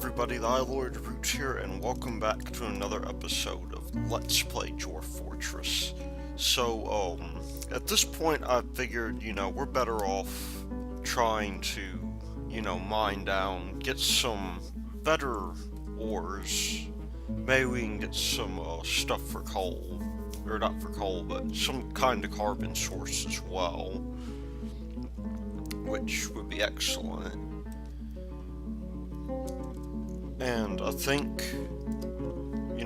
everybody, the Lord Roots here, and welcome back to another episode of Let's Play Dwarf Fortress. At this point I figured, we're better off trying to, mine down, get some better ores. Maybe we can get some stuff for coal, or not for coal, but some kind of carbon source as well, which would be excellent. And I think,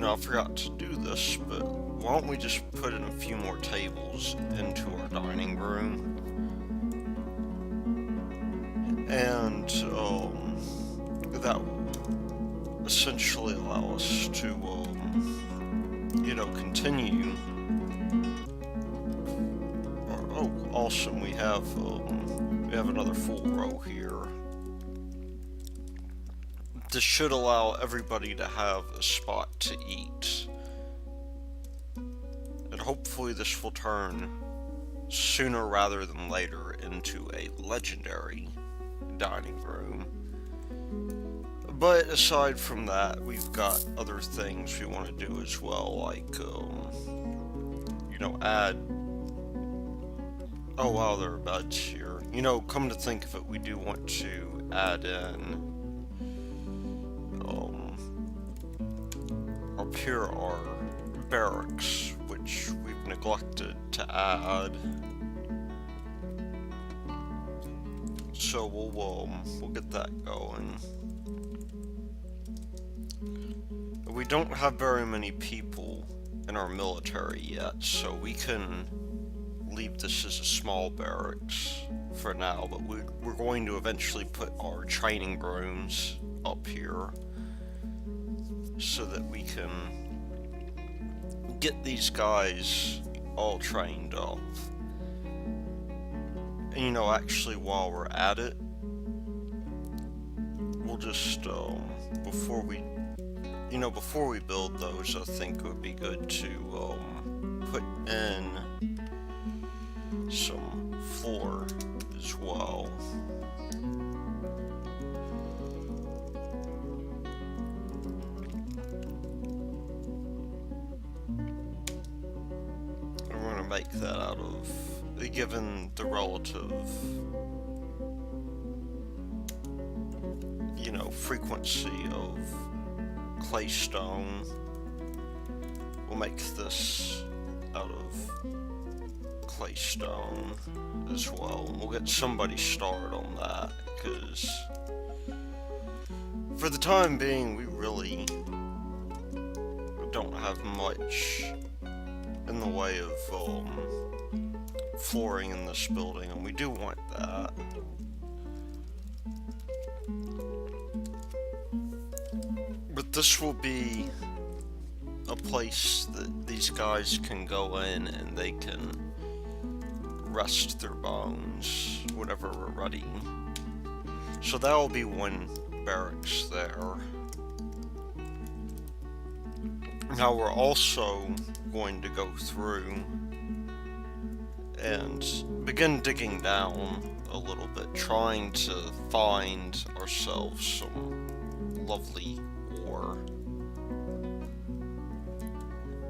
I forgot to do this, but why don't we just put in a few more tables into our dining room? And, that will essentially allow us to, continue. Oh, awesome, we have another full row here. This should allow everybody to have a spot to eat. And hopefully this will turn sooner rather than later into a legendary dining room. But aside from that, we've got other things we want to do as well, like, add... Oh wow, there are beds here. Come to think of it, we do want to add in... up here are barracks, which we've neglected to add. So we'll get that going. We don't have very many people in our military yet, so we can leave this as a small barracks for now, but we're going to eventually put our training rooms up here so that we can get these guys all trained up. And actually while we're at it, we'll just, before we build those, I think it would be good to, put in some floor as well. Make that out of, given the relative, frequency of claystone, we'll make this out of claystone as well. And we'll get somebody started on that, because for the time being, we really don't have much in the way of flooring in this building, and we do want that. But this will be a place that these guys can go in and they can rest their bones whenever we're ready. So that will be one barracks there. Now we're also going to go through and begin digging down a little bit, trying to find ourselves some lovely ore.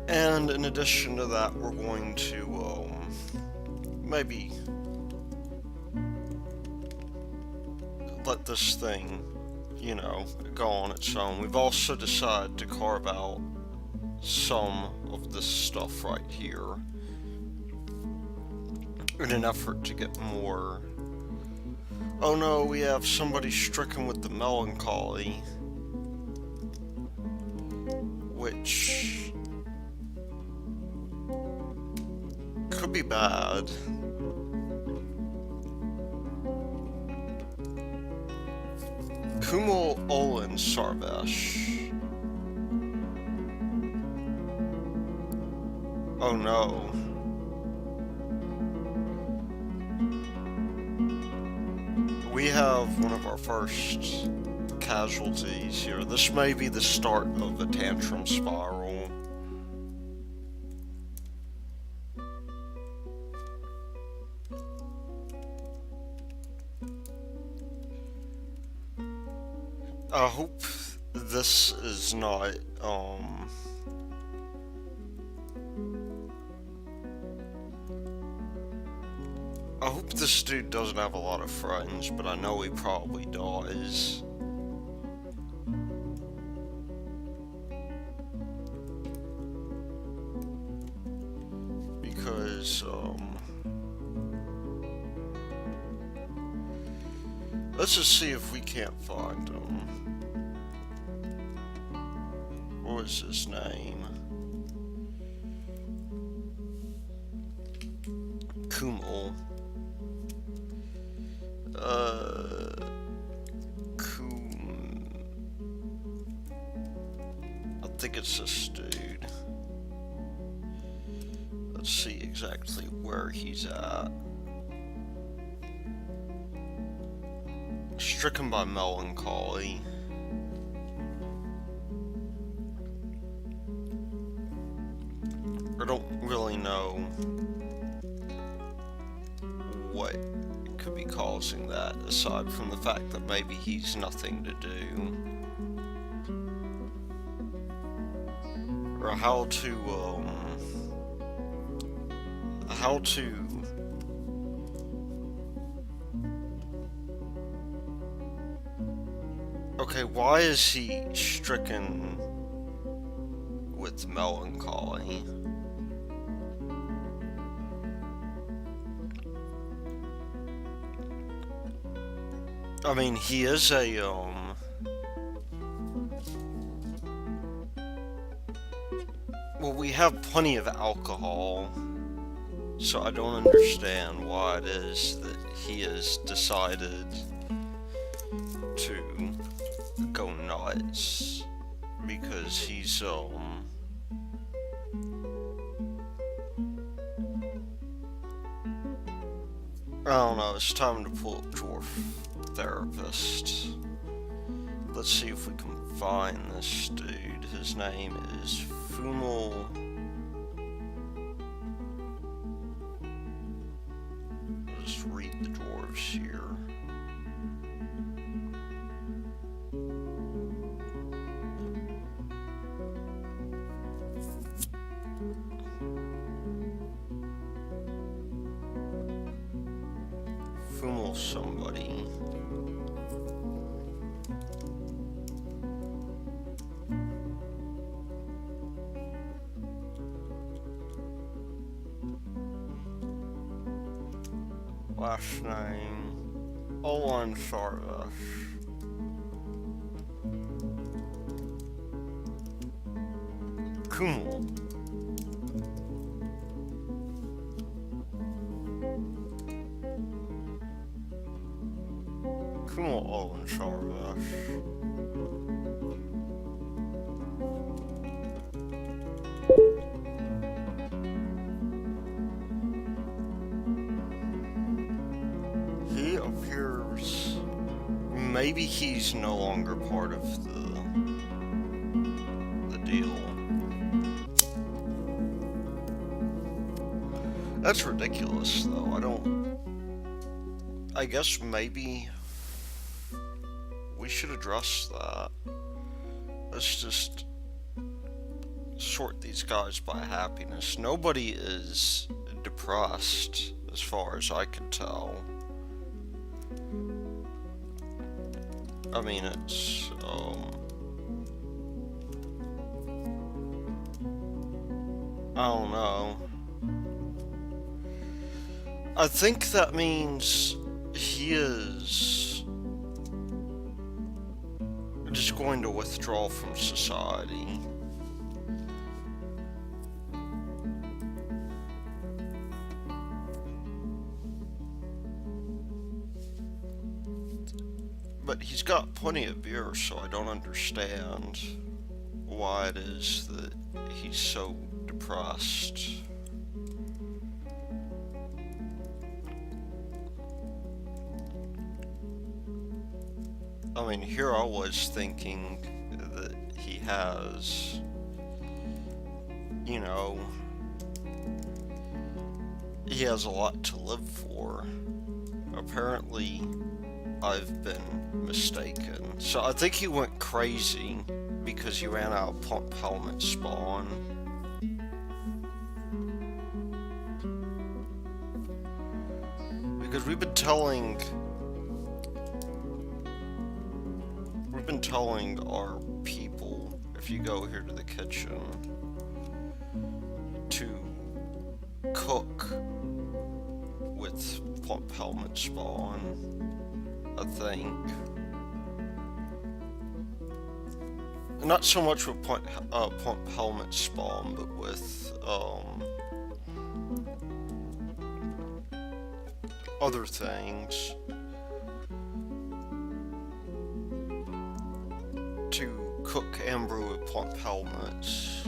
And in addition to that, we're going to maybe let this thing, go on its own. We've also decided to carve out some of this stuff right here in an effort to get more. Oh no, we have somebody stricken with the Melancholy, which could be bad. Kumul Olin Sarvesh. Oh no. We have one of our first casualties here. This may be the start of a tantrum spiral. I hope this is not, I hope this dude doesn't have a lot of friends, but I know he probably does. Because, let's just see if we can't find him. What was his name? Kumal. I think it's this dude. Let's see exactly where he's at. Stricken by Melancholy. I don't really know what could be causing that, aside from the fact that maybe he's nothing to do. Or how to okay, why is he stricken with melancholy? I mean, he is a, well, we have plenty of alcohol, so I don't understand why it is that he has decided to go nuts, because he's, I don't know, it's time to pull up Dwarf Therapist. Let's see if we can find this dude. His name is Fumal. Let's read the dwarves here. Fumal somebody. Last name, Olan Sarvash. Kumal. Kumal Olan Sarvash. He appears, maybe he's no longer part of the deal. That's ridiculous, though. I guess maybe we should address that. Let's just sort these guys by happiness. Nobody is depressed, as far as I can tell. I mean, it's, I don't know. I think that means he is just going to withdraw from society. But he's got plenty of beer, so I don't understand why it is that he's so depressed. I mean, here I was thinking that he has, you know, he has a lot to live for. Apparently, I've been mistaken. So I think he went crazy because he ran out of pump helmet spawn. Because we've been telling our people, if you go here to the kitchen, to cook with pump helmet spawn, I think. Not so much with pump helmet spawn, but with other things. To cook and brew with pump helmets.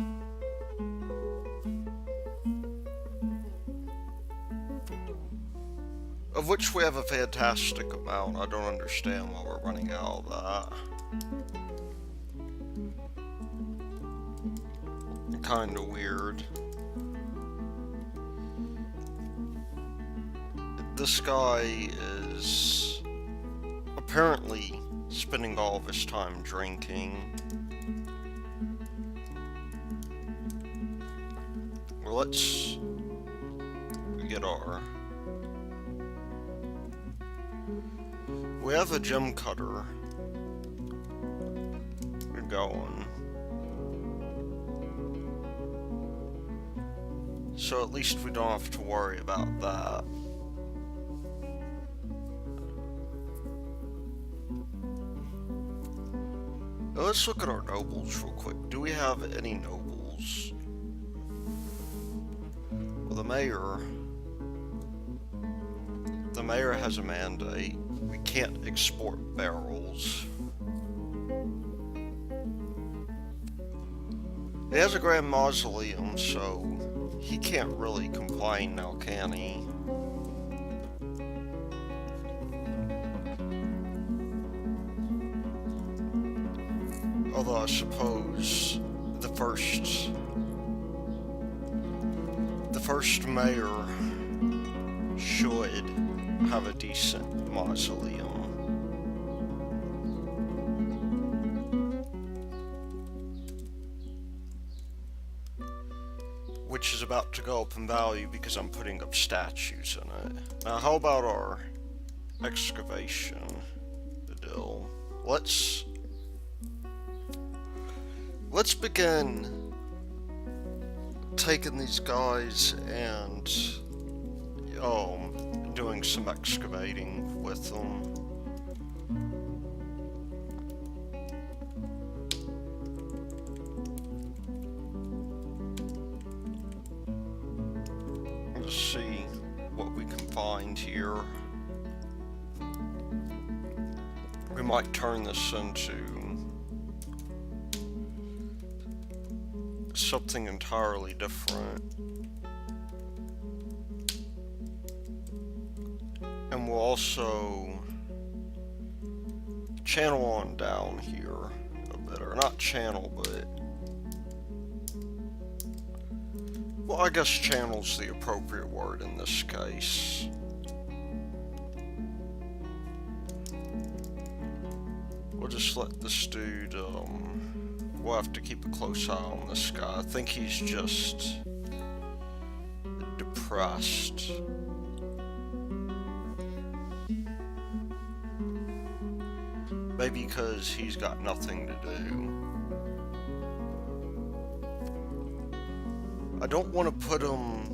Of which we have a fantastic amount. I don't understand why we're running out of that. Kinda weird. This guy is apparently spending all of his time drinking. Well, let's get our... We have a gem cutter. We're going. So at least we don't have to worry about that. Now let's look at our nobles real quick. Do we have any nobles? Well, the mayor has a mandate. We can't export barrels. He has a grand mausoleum, so he can't really complain now, can he? Although I suppose the first mayor should have a decent mausoleum. Which is about to go up in value because I'm putting up statues in it. Now how about our excavation deal? Let's begin taking these guys and doing some excavating with them. Let's see what we can find here. We might turn this into something entirely different. And we'll also channel on down here a bit, or not channel, but... Well, I guess channel's the appropriate word in this case. We'll just let this dude, we'll have to keep a close eye on this guy. I think he's just depressed. Maybe because he's got nothing to do. I don't want to put him...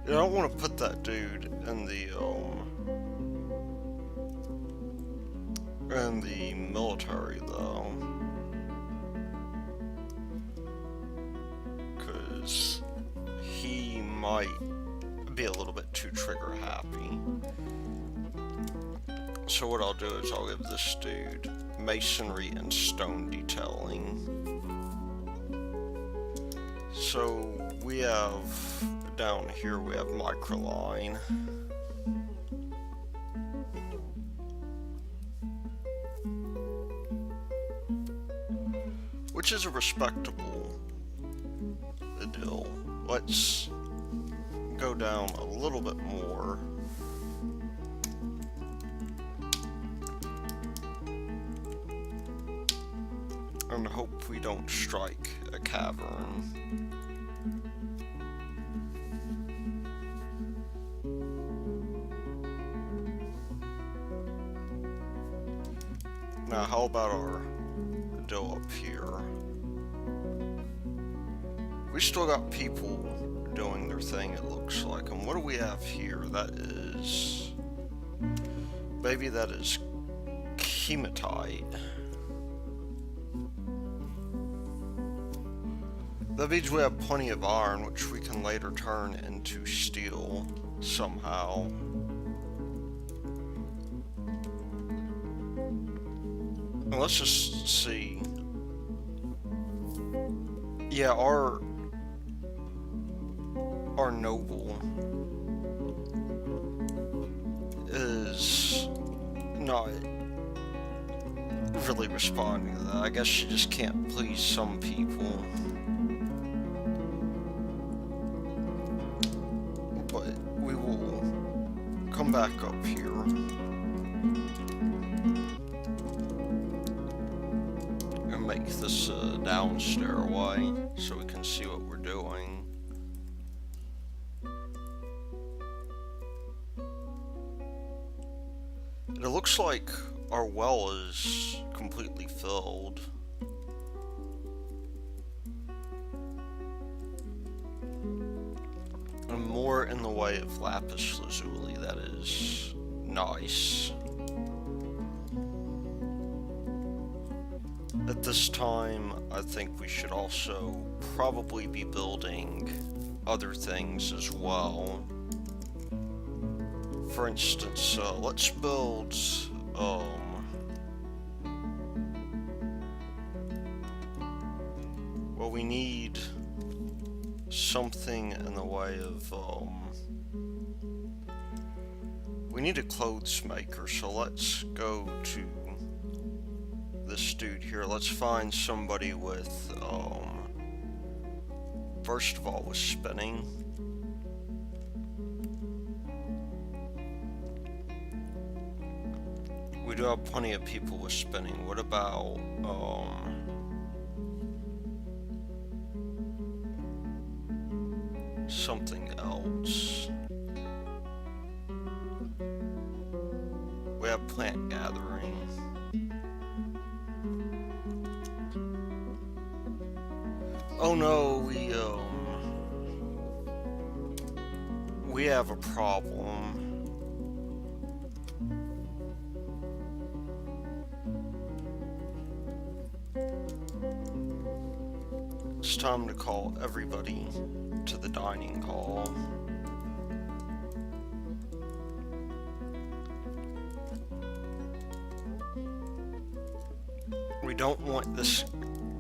I don't want to put that dude in the military, though. Because he might be a little bit too trigger happy. So what I'll do is I'll give this dude masonry and stone detailing. So we have down here we have microline. Which is a respectable deal. Let's go down a little bit more. And hope we don't strike a cavern. Now, how about our deal up here? We still got people doing their thing, it looks like. And what do we have here? That is... maybe that is hematite. That means we have plenty of iron, which we can later turn into steel somehow. And let's just see. Yeah, our noble is not really responding to that. I guess she just can't please some people. But we will come back up here. And make this down stairway so we can see what we're doing. It looks like our well is completely filled. And more in the way of lapis lazuli, that is nice. At this time, I think we should also probably be building other things as well. For instance, let's build, well, we need something in the way of, we need a clothes maker, so let's go to this dude here. Let's find somebody with, first of all, with spinning. We do have plenty of people with spinning. What about, something else? We have plant gathering. Oh no, we have a problem. It's time to call everybody to the dining hall. We don't want this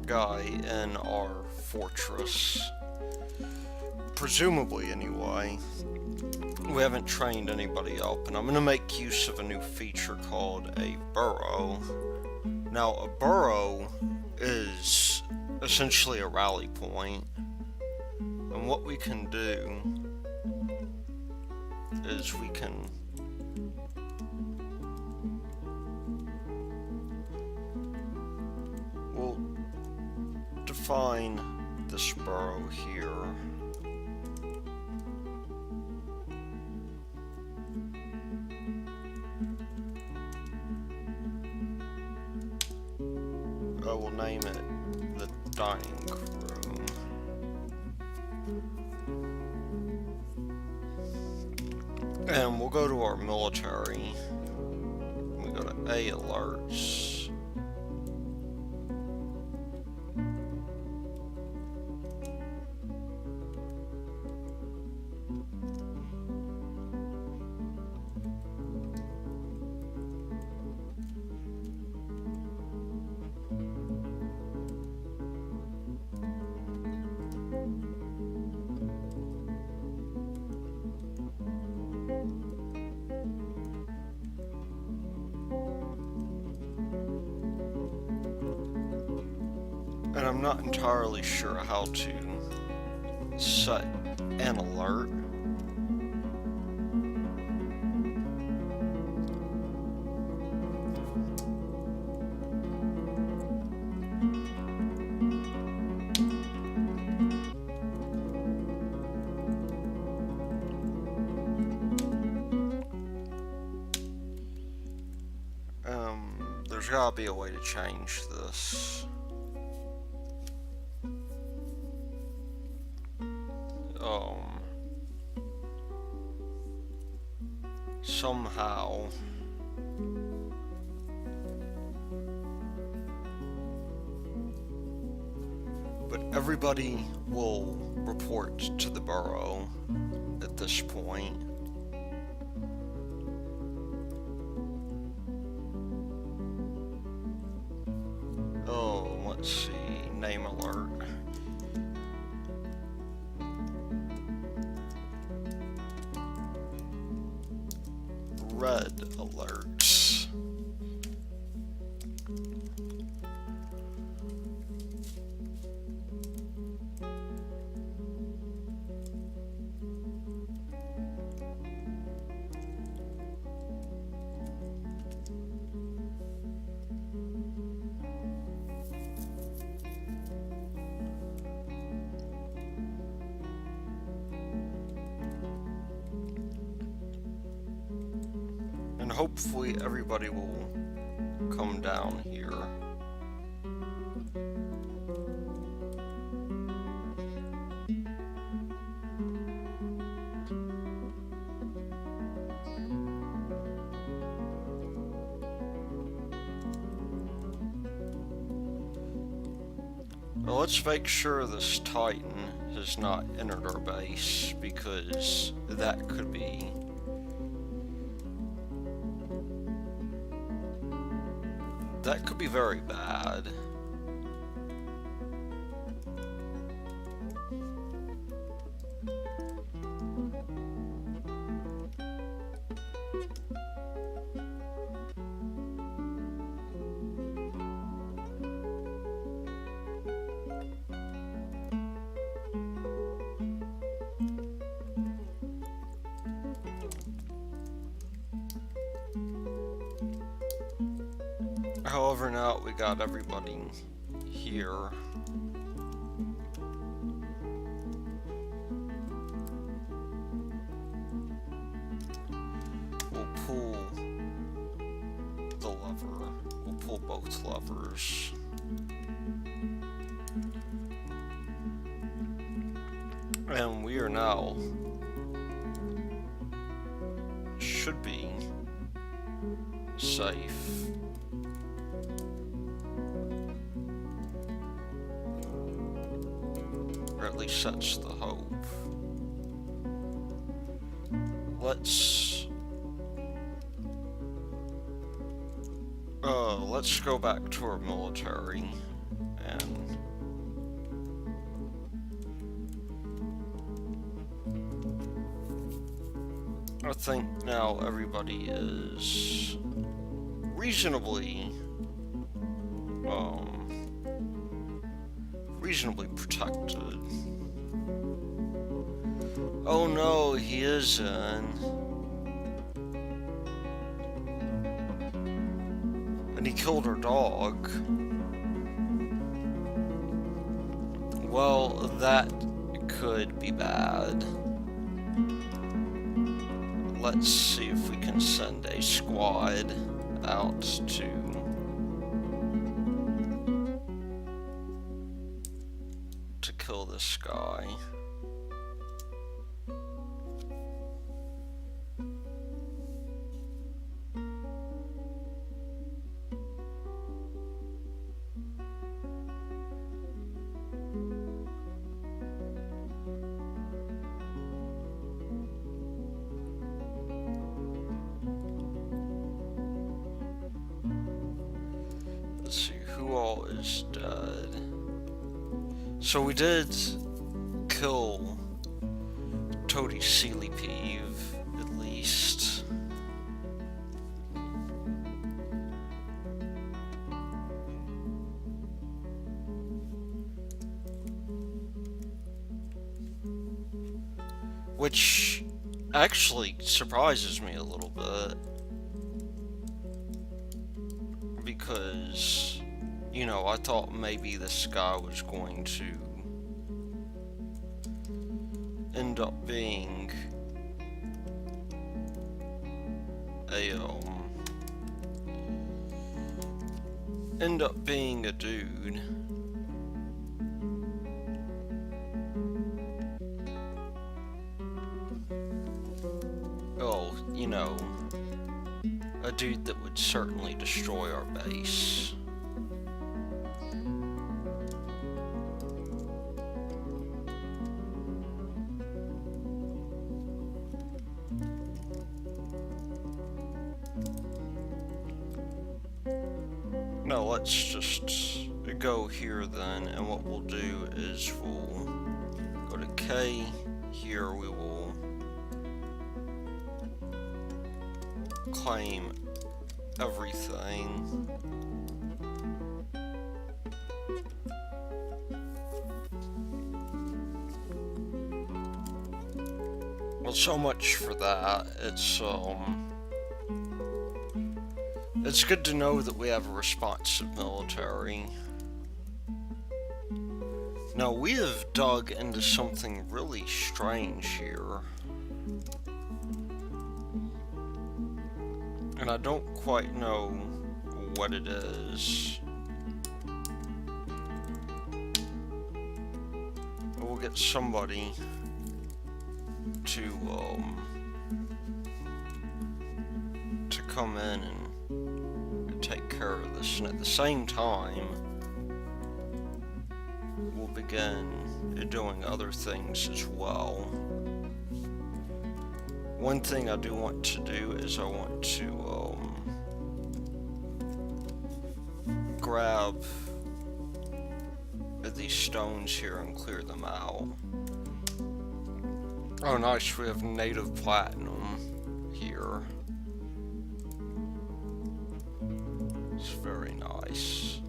guy in our fortress. Presumably, anyway. We haven't trained anybody up, and I'm going to make use of a new feature called a burrow. Now, a burrow is essentially a rally point, and what we can do is we can we'll define this burrow here. I will name it the dining room. And we'll go to our military. We go to A alerts. And I'm not entirely sure how to set an alert. There's gotta be a way to change this. Somehow. But everybody will report to the borough at this point. Oh, let's see. Name alert. Red alerts. And hopefully everybody will come down here. Well, let's make sure this Titan has not entered our base, because that could be very bad. However, now we got everybody here. We'll pull the lever. We'll pull both levers. And we are now should be safe. Or at least that's the hope. Let's go back to our military and I think now everybody is reasonably protected. Oh no, he isn't. And he killed her dog. Well, that could be bad. Let's see if we can send a squad out to kill this guy. Let's see, who all is dead? So we did kill Toady Sealy Peeve, at least. Which actually surprises me a little bit. Because, you know, I thought maybe this guy was going to end up being end up being a dude. Oh, you know, a dude that would certainly destroy our base. No, let's just go here then, and what we'll do is we'll go to K. Here we will claim everything. Well, so much for that. It's good to know that we have a responsive military. Now, we have dug into something really strange here. And I don't quite know what it is. But we'll get somebody to come in and take care of this, and at the same time we'll begin doing other things as well. One thing I do want to do is I want to grab these stones here and clear them out. Oh nice, we have native platinum here. It's very nice.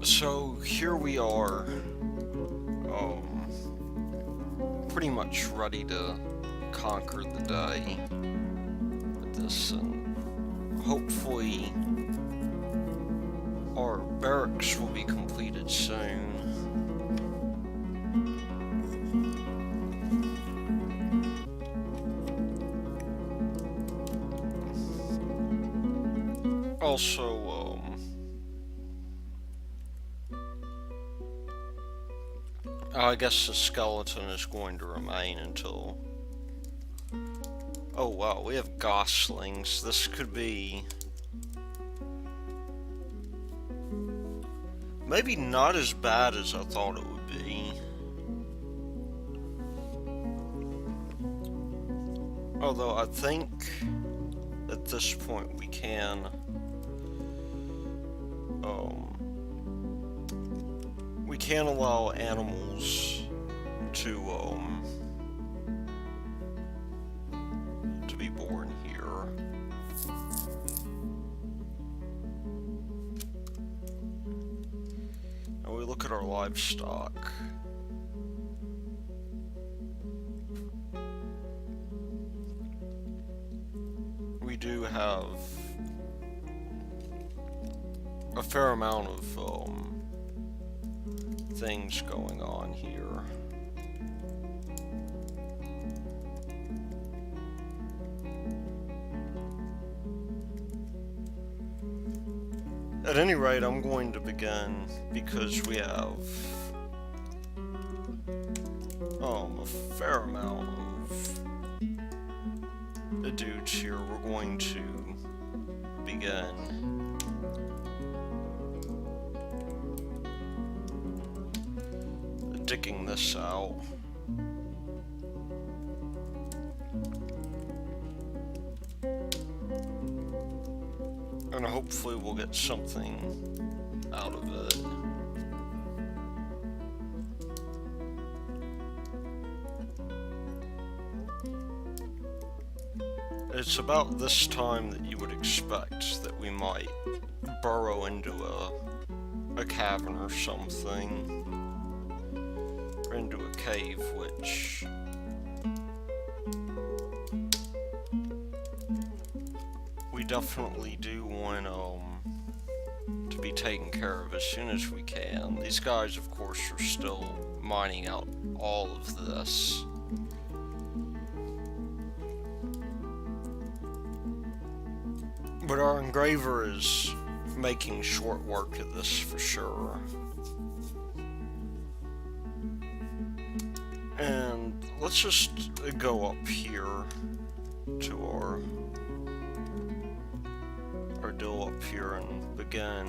So here we are, pretty much ready to conquer the day with this, and hopefully our barracks will be completed soon. Also, I guess the skeleton is going to remain until... Oh wow, we have goslings. This could be... maybe not as bad as I thought it would be. Although I think at this point we can allow animals to be born here. Now we look at our livestock. We do have a fair amount of things going on here. At any rate, I'm going to begin because we have a fair amount of dudes here. We're going to begin digging this out. And hopefully we'll get something out of it. It's about this time that you would expect that we might burrow into a cavern or something. Into a cave, which we definitely do want to be taken care of as soon as we can. These guys, of course, are still mining out all of this. But our engraver is making short work of this for sure. And let's just go up here to our deal up here and begin.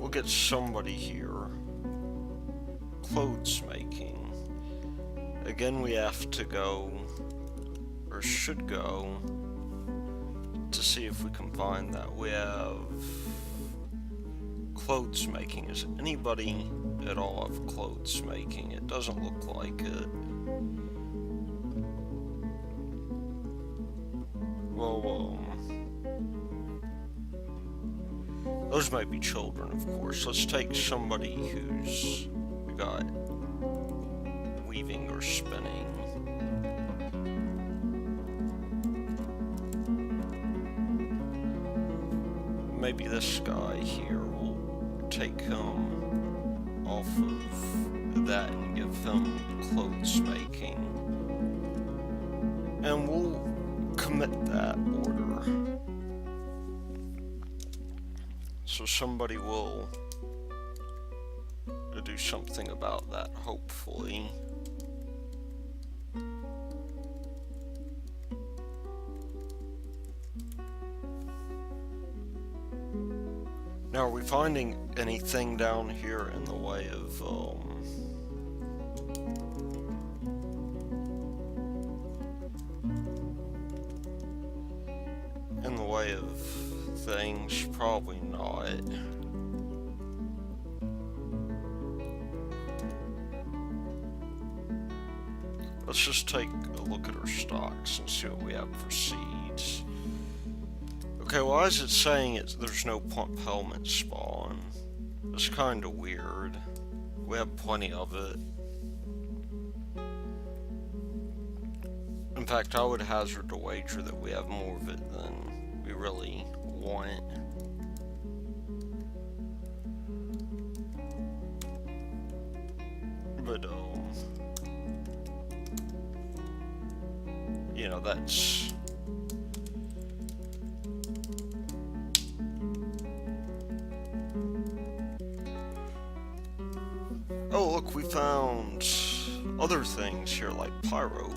We'll get somebody here. Clothes making. Again, we have to go, or should go, to see if we can find that. We have clothes making. Is anybody at all have clothes making? It doesn't look like it. Well, those might be children, of course. Let's take somebody who's got weaving or spinning. Maybe this guy here, will take him off of that and give him clothes making. And we'll commit that order. So somebody will do something about that, hopefully. Now, are we finding anything down here in the way of, things? Probably not. Let's just take a look at our stocks and see what we have for seeds. Okay, why is it saying there's no pump helmet spawn? It's kind of weird. We have plenty of it. In fact, I would hazard to wager that we have more of it than we really want. But, you know, that's... Oh, look, we found other things here, like pyrope.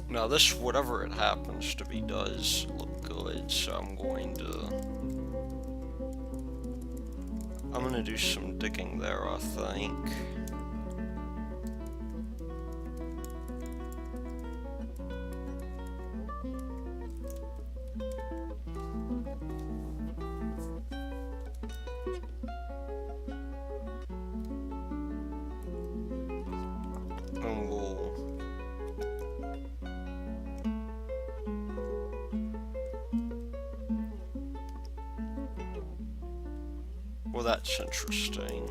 Now this, whatever it happens to be, does look good, so I'm gonna do some digging there, I think. And well, that's interesting.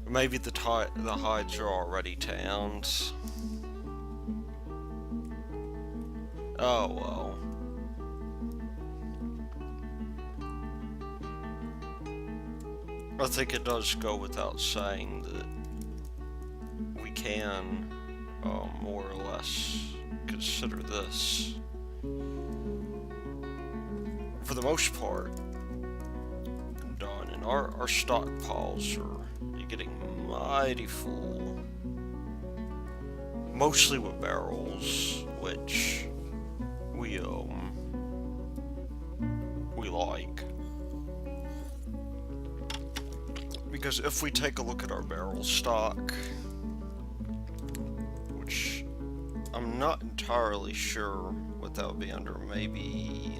Maybe the hides are already tanned. Oh, well. I think it does go without saying that we can, more or less, consider this. For the most part, done. And our stockpiles are getting mighty full. Mostly with barrels, which we like. Because if we take a look at our barrel stock, which I'm not entirely sure what that would be under, maybe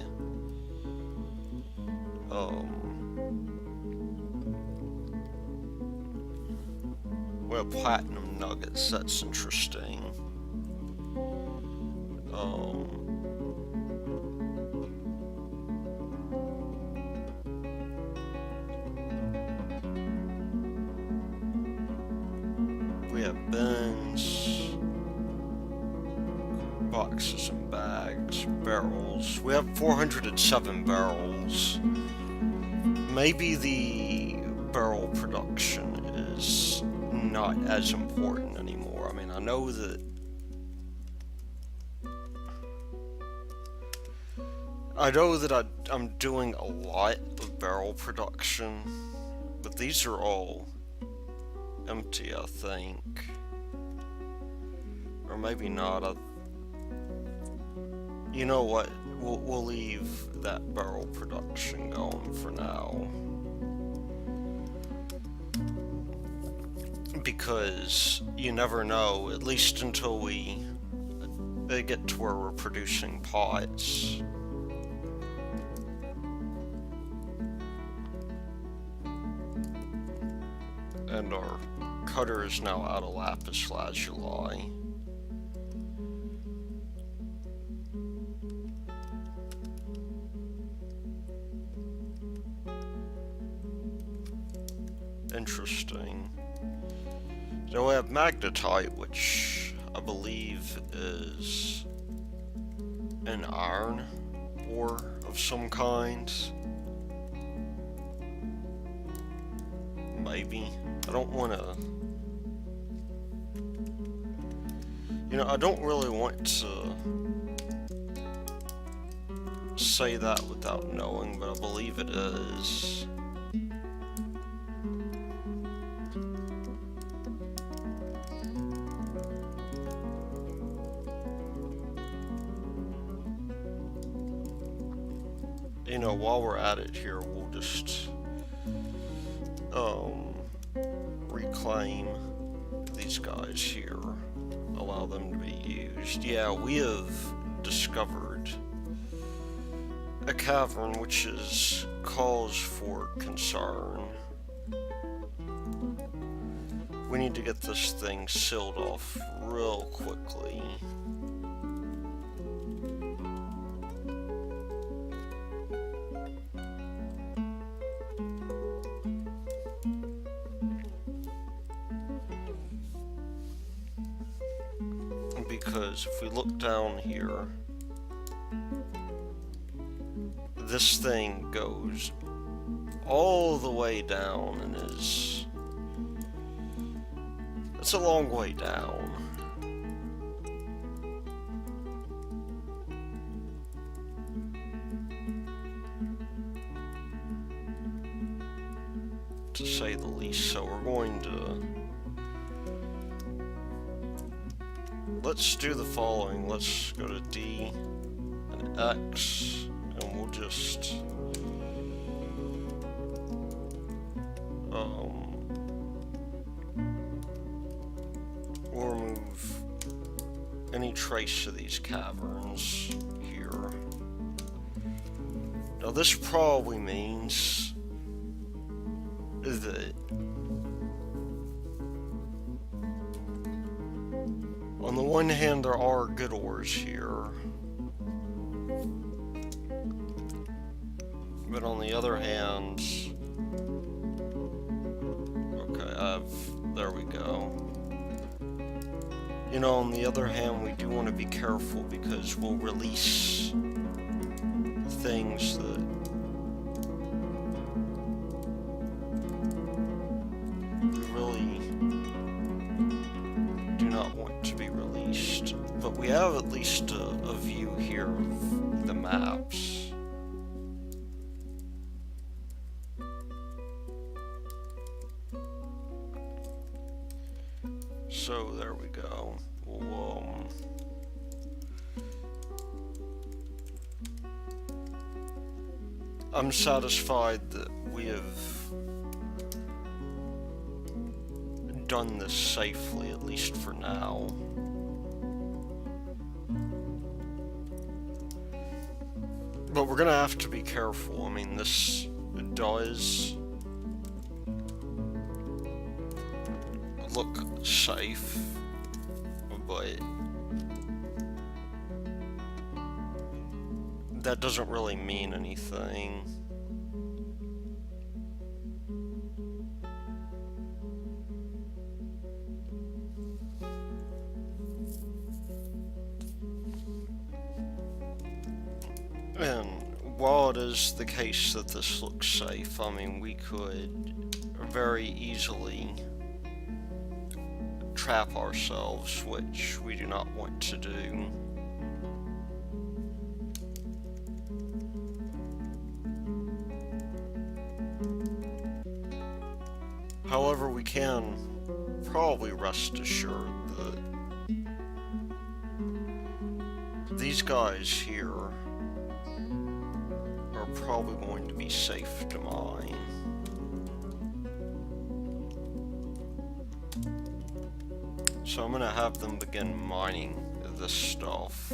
well, platinum nuggets, that's interesting. have bins, boxes and bags, barrels. We have 407 barrels. Maybe the barrel production is not as important anymore. I mean, I know that I'm doing a lot of barrel production, but these are all empty, I think. Or maybe not. You know what? We'll leave that barrel production going for now. Because you never know, at least until we get to where we're producing pots. And our cutter is now out of lapis lazuli. Interesting. So we have magnetite, which I believe is an iron ore of some kind. Maybe. I don't want to... You know, I don't really want to say that without knowing, but I believe it is. You know, while we're at it here, we'll just reclaim these guys here, allow them to be used. Yeah, we have discovered a cavern which is cause for concern. We need to get this thing sealed off real quickly. Because if we look down here, this thing goes all the way down and is... It's a long way down. To say the least, so we're going to... Let's do the following. Let's go to D and X, and we'll just we'll remove any trace of these caverns here. Now this probably means that on the one hand, there are good ores here, but on the other hand, okay, there we go. You know, on the other hand, we do want to be careful because we'll release things that we really do not want to be released. But we have at least a view here of the maps. So there we go. We'll, I'm satisfied that we have done this safely, at least for now. But we're gonna have to be careful. I mean, this does look safe, but that doesn't really mean anything. is the case that this looks safe, I mean, we could very easily trap ourselves, which we do not want to do. However, we can probably rest assured that these guys here are probably going to be safe to mine. So I'm going to have them begin mining this stuff.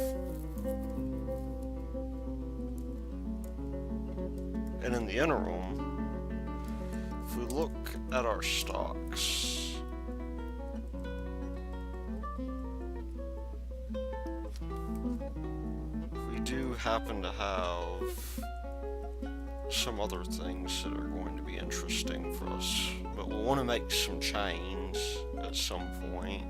And in the interim, if we look at our stocks, we do happen to have some other things that are going to be interesting for us, but we'll want to make some chains at some point.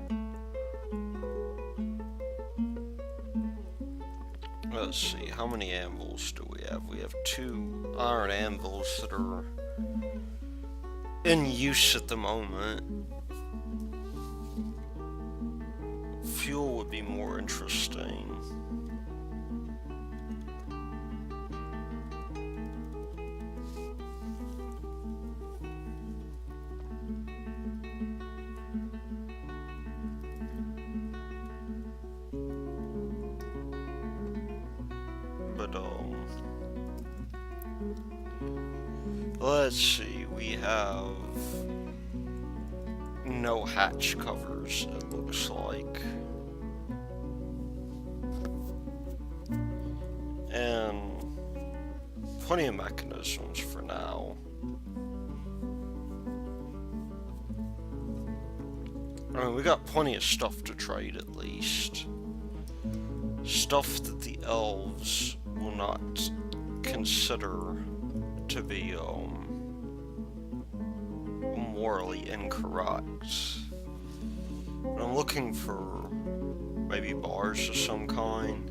Let's see, how many anvils do we have? We have 2 iron anvils that are in use at the moment. Fuel would be more interesting. But let's see, we have no hatch covers, it looks like. And plenty of mechanisms for now. I mean, we got plenty of stuff to trade at least. Stuff that the elves will not consider to be morally incorrect. But I'm looking for maybe bars of some kind.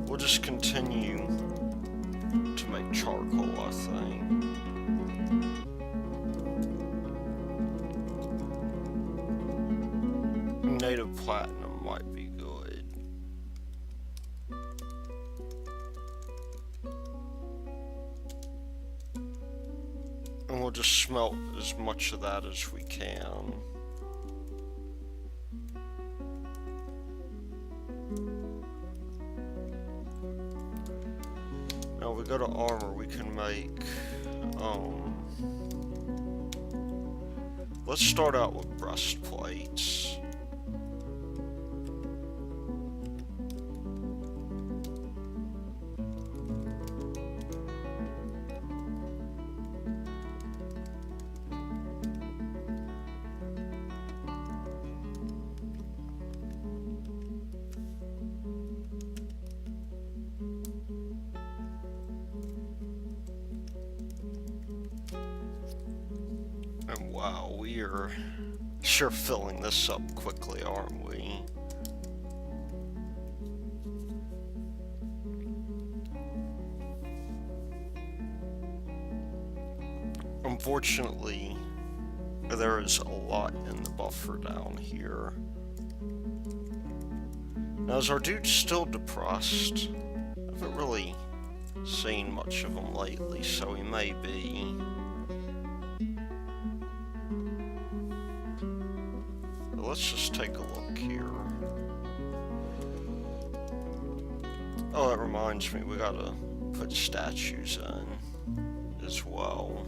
We'll just continue to make charcoal, I think. Native platinum might be good. And we'll just smelt as much of that as we can. Now we go to armor, we can make, let's start out with breastplates. And wow, we are sure filling this up quickly, aren't we? Unfortunately, there is a lot in the buffer down here. Now, is our dude still depressed? I haven't really seen much of him lately, so he may be. But let's just take a look here. Oh, that reminds me, we gotta put statues in as well.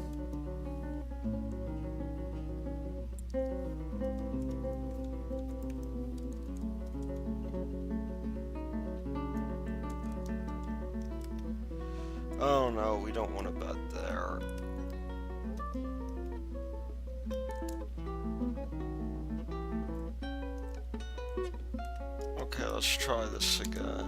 Oh no, we don't want a bed there. Okay, let's try this again.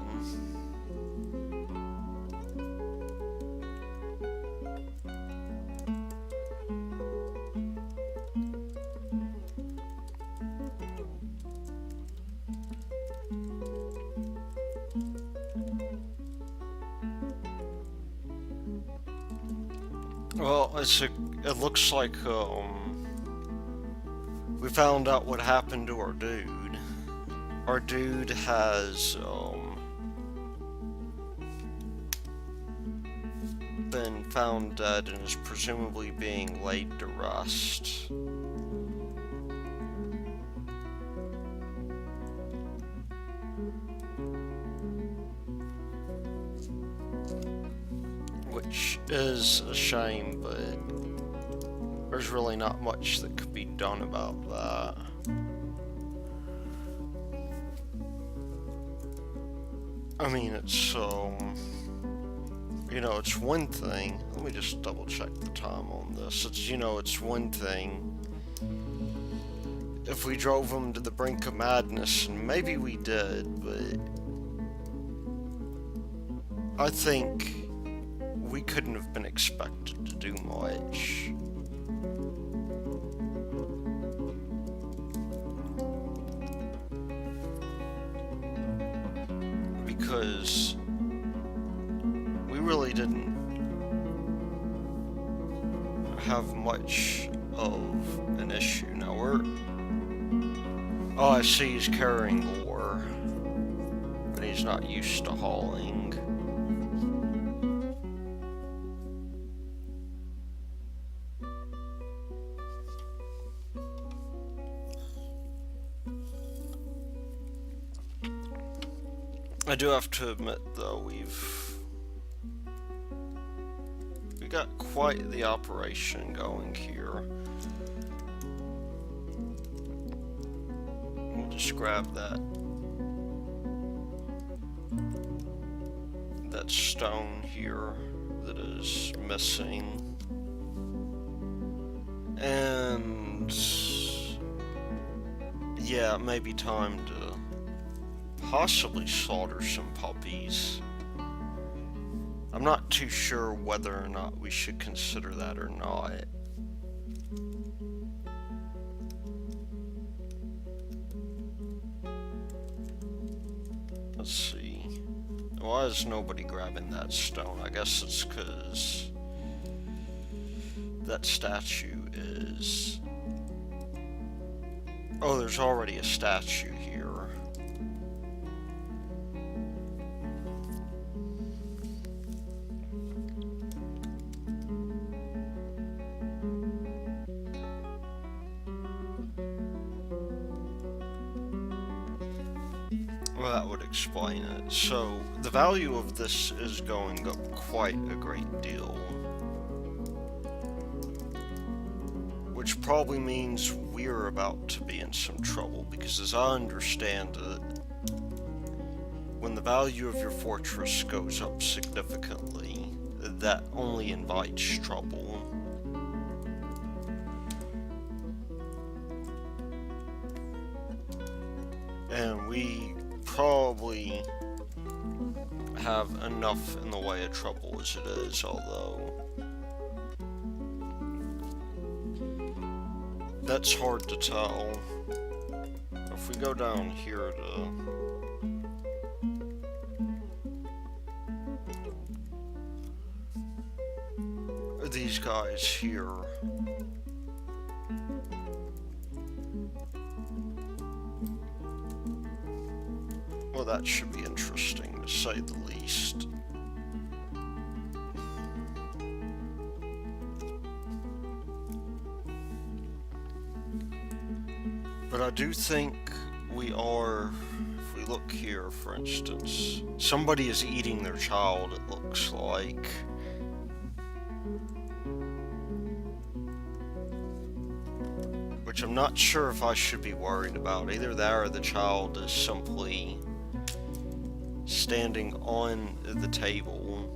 Well, it looks like, we found out what happened to our dude. Our dude has, been found dead and is presumably being laid to rest. Which is a shame, but there's really not much that could be done about that. I mean, it's, you know, it's one thing. Let me just double check the time on this. It's, you know, it's one thing if we drove him to the brink of madness, and maybe we did, but I think we couldn't have been expected to do much. Because we really didn't have much of an issue. Now oh, I see he's carrying ore, but he's not used to hauling. I do have to admit, though, we got quite the operation going here. We'll just grab that stone here that is missing, and yeah, it may be time to possibly slaughter some puppies. I'm not too sure whether or not we should consider that or not. Let's see. Why is nobody grabbing that stone? I guess it's because that statue is... Oh, there's already a statue here. Well, that would explain it. So, the value of this is going up quite a great deal. Which probably means we're about to be in some trouble, because as I understand it, when the value of your fortress goes up significantly, that only invites trouble. And we probably have enough in the way of trouble as it is, although that's hard to tell. If we go down here to these guys here, well, that should be interesting, to say the least. But I do think we are, if we look here, for instance, somebody is eating their child, it looks like. Which I'm not sure if I should be worried about. Either that or the child is simply standing on the table.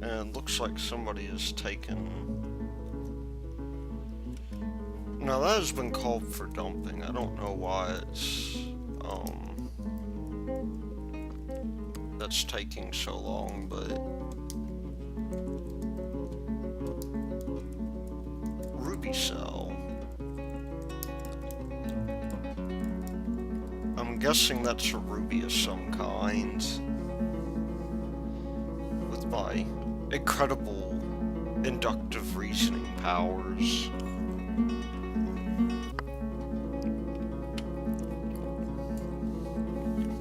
And looks like somebody has taken... Now that has been called for dumping. I don't know why it's that's taking so long, but ruby cell. guessing that's a ruby of some kind. With my incredible inductive reasoning powers.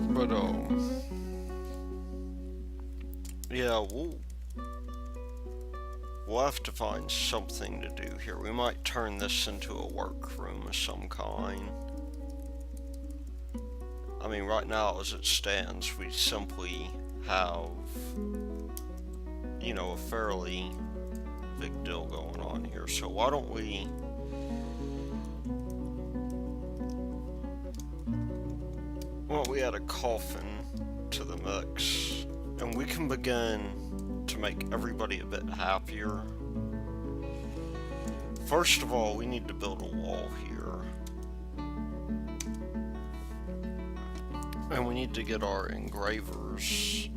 But, yeah, we'll have to find something to do here. We might turn this into a workroom of some kind. I mean, right now, as it stands, we simply have, you know, a fairly big deal going on here. So why don't we... Well, we add a coffin to the mix, and we can begin to make everybody a bit happier. First of all, we need to build a wall here. And we need to get our engravers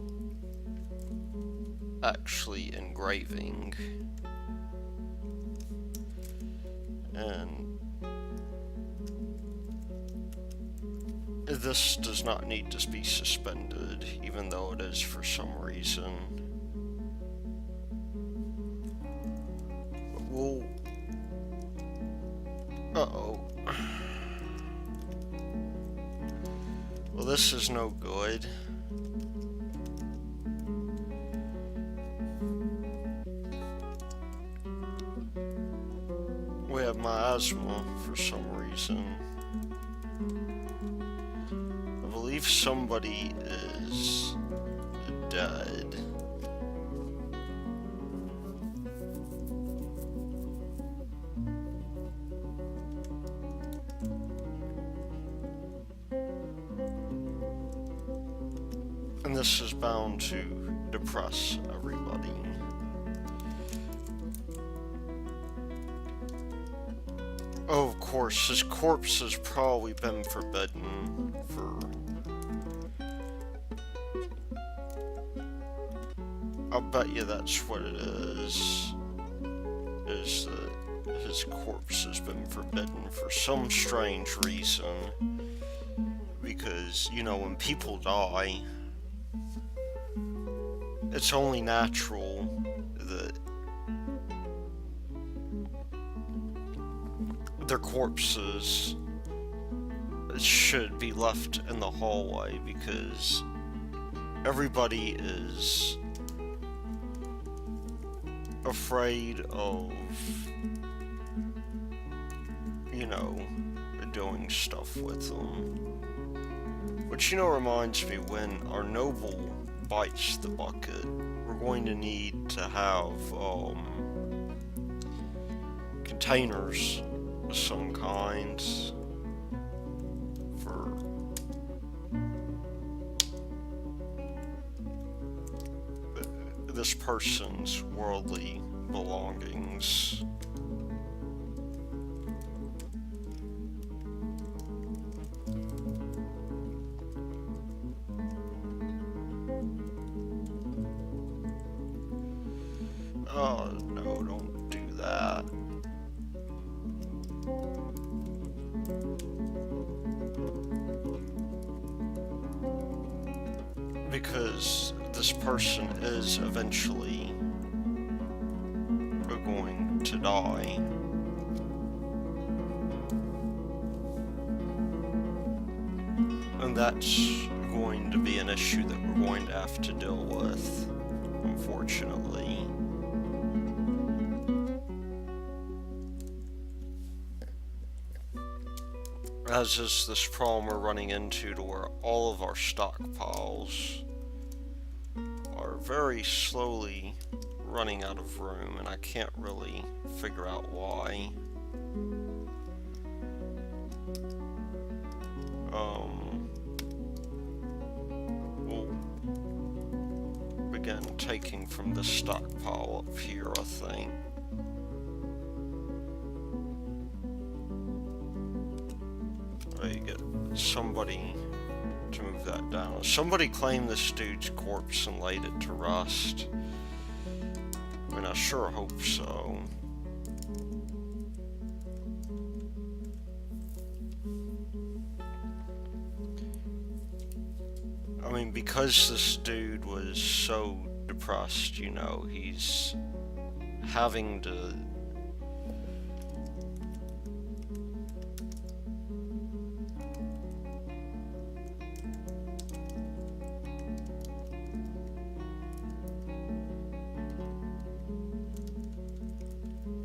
actually engraving. And this does not need to be suspended, even though it is for some reason. But we'll... Uh-oh. Well, this is no good. We have miasma for some reason. I believe somebody is dead. And this is bound to depress everybody. Oh, of course, his corpse has probably been forbidden for... I'll bet you that's what it is that his corpse has been forbidden for some strange reason. Because, you know, when people die, it's only natural that their corpses should be left in the hallway, because everybody is afraid of, you know, doing stuff with them. Which, you know, reminds me, when our noble bites the bucket, we're going to need to have containers of some kind for this person's worldly belongings. Oh, no, don't do that. Because this person is eventually going to die. And that's going to be an issue that we're going to have to deal with, unfortunately. As is this problem we're running into, to where all of our stockpiles are very slowly running out of room, and I can't really figure out why. We'll begin taking from this stockpile up here, I think. You get somebody to move that down. Somebody claimed this dude's corpse and laid it to rust. I mean, I sure hope so. mean, because this dude was so depressed, you know, he's having to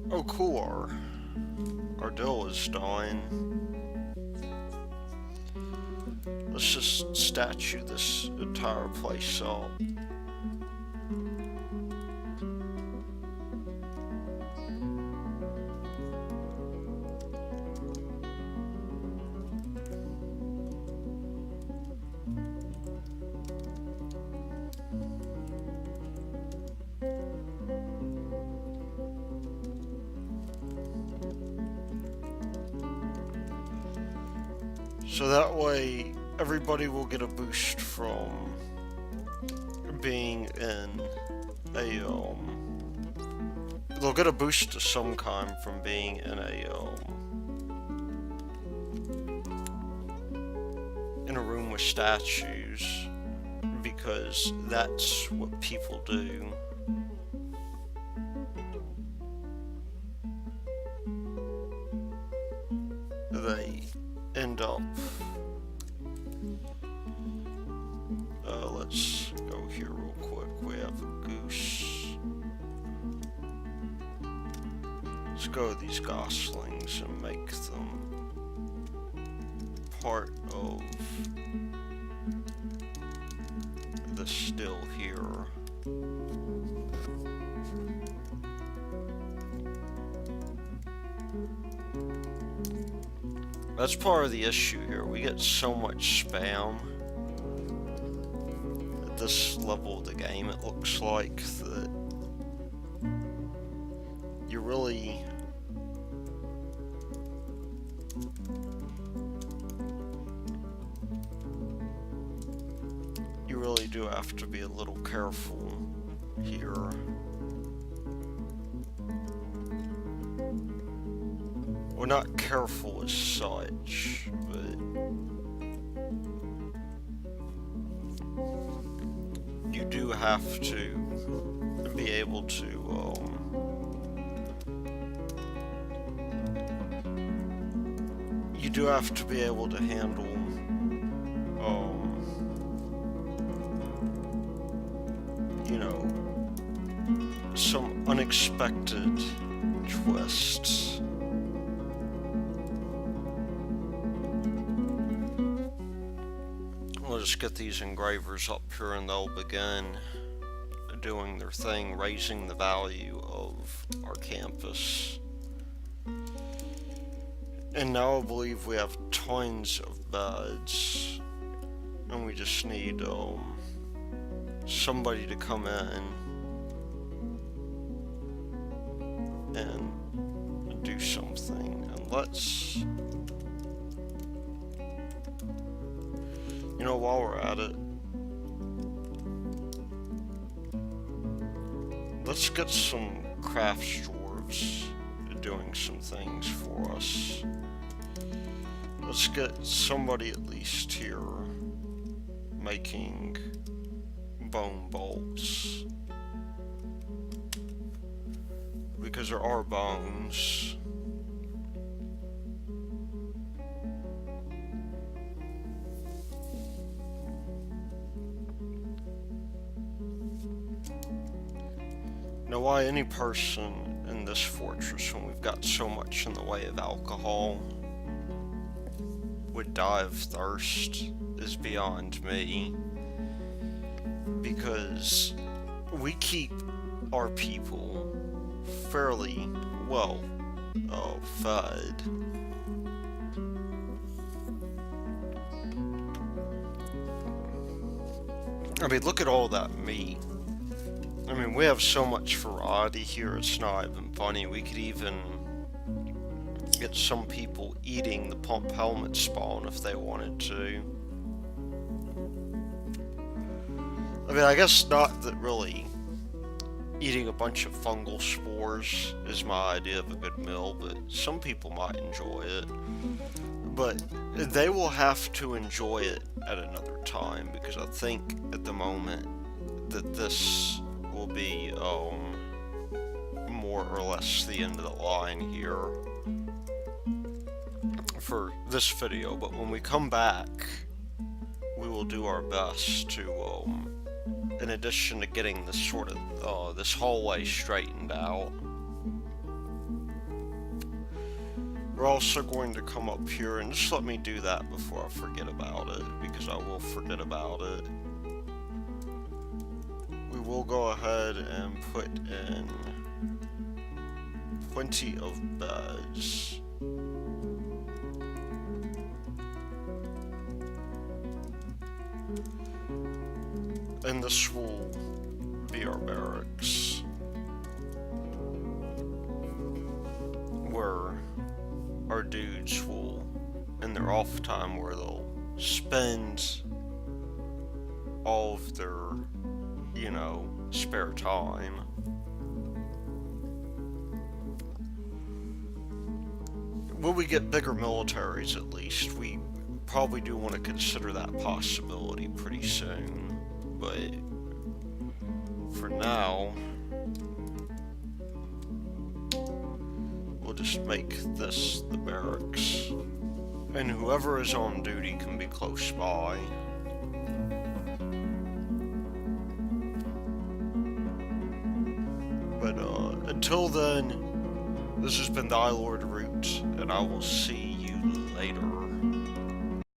oh cool, our dill is dying. Let's just statue this entire place up. So that way, everybody will get a boost from being in a, they'll get a boost of some kind from being in a room with statues, because that's what people do. They end up, let's go here real quick. We have a goose. Let's go with these goslings and make them part of the still here. That's part of the issue here. We get so much spam at this level of the game, it looks like, that you really do have to be a little careful here. Well, not careful as such, but you do have to be able to, you do have to be able to handle, you know, some unexpected twists. We'll just get these engravers up here and they'll begin doing their thing, raising the value of our campus. And now I believe we have tons of beds, and we just need somebody to come in and do something. And let's, you know, while we're at it, let's get some crafts dwarves doing some things for us. Let's get somebody at least here making bone bolts, because there are bones. Now, why any person in this fortress, when we've got so much in the way of alcohol, would die of thirst is beyond me. Because we keep our people fairly well fed. I mean, look at all that meat. I mean, we have so much variety here, it's not even funny. We could even get some people eating the pump helmet spawn if they wanted to. I mean, I guess not that really eating a bunch of fungal spores is my idea of a good meal, but some people might enjoy it. But they will have to enjoy it at another time, because I think at the moment that this will be more or less the end of the line here for this video. But when we come back, we will do our best to, in addition to getting this sort of, this hallway straightened out, we're also going to come up here, and just let me do that before I forget about it, because I will forget about it. We will go ahead and put in plenty of beds. And this will be our barracks, where our dudes will, in their off time, where they'll spend all of their, spare time. When we get bigger militaries, at least, we probably do want to consider that possibility pretty soon. But for now, we'll just make this the barracks, and whoever is on duty can be close by. But until then, this has been the iLord Root, and I will see you later.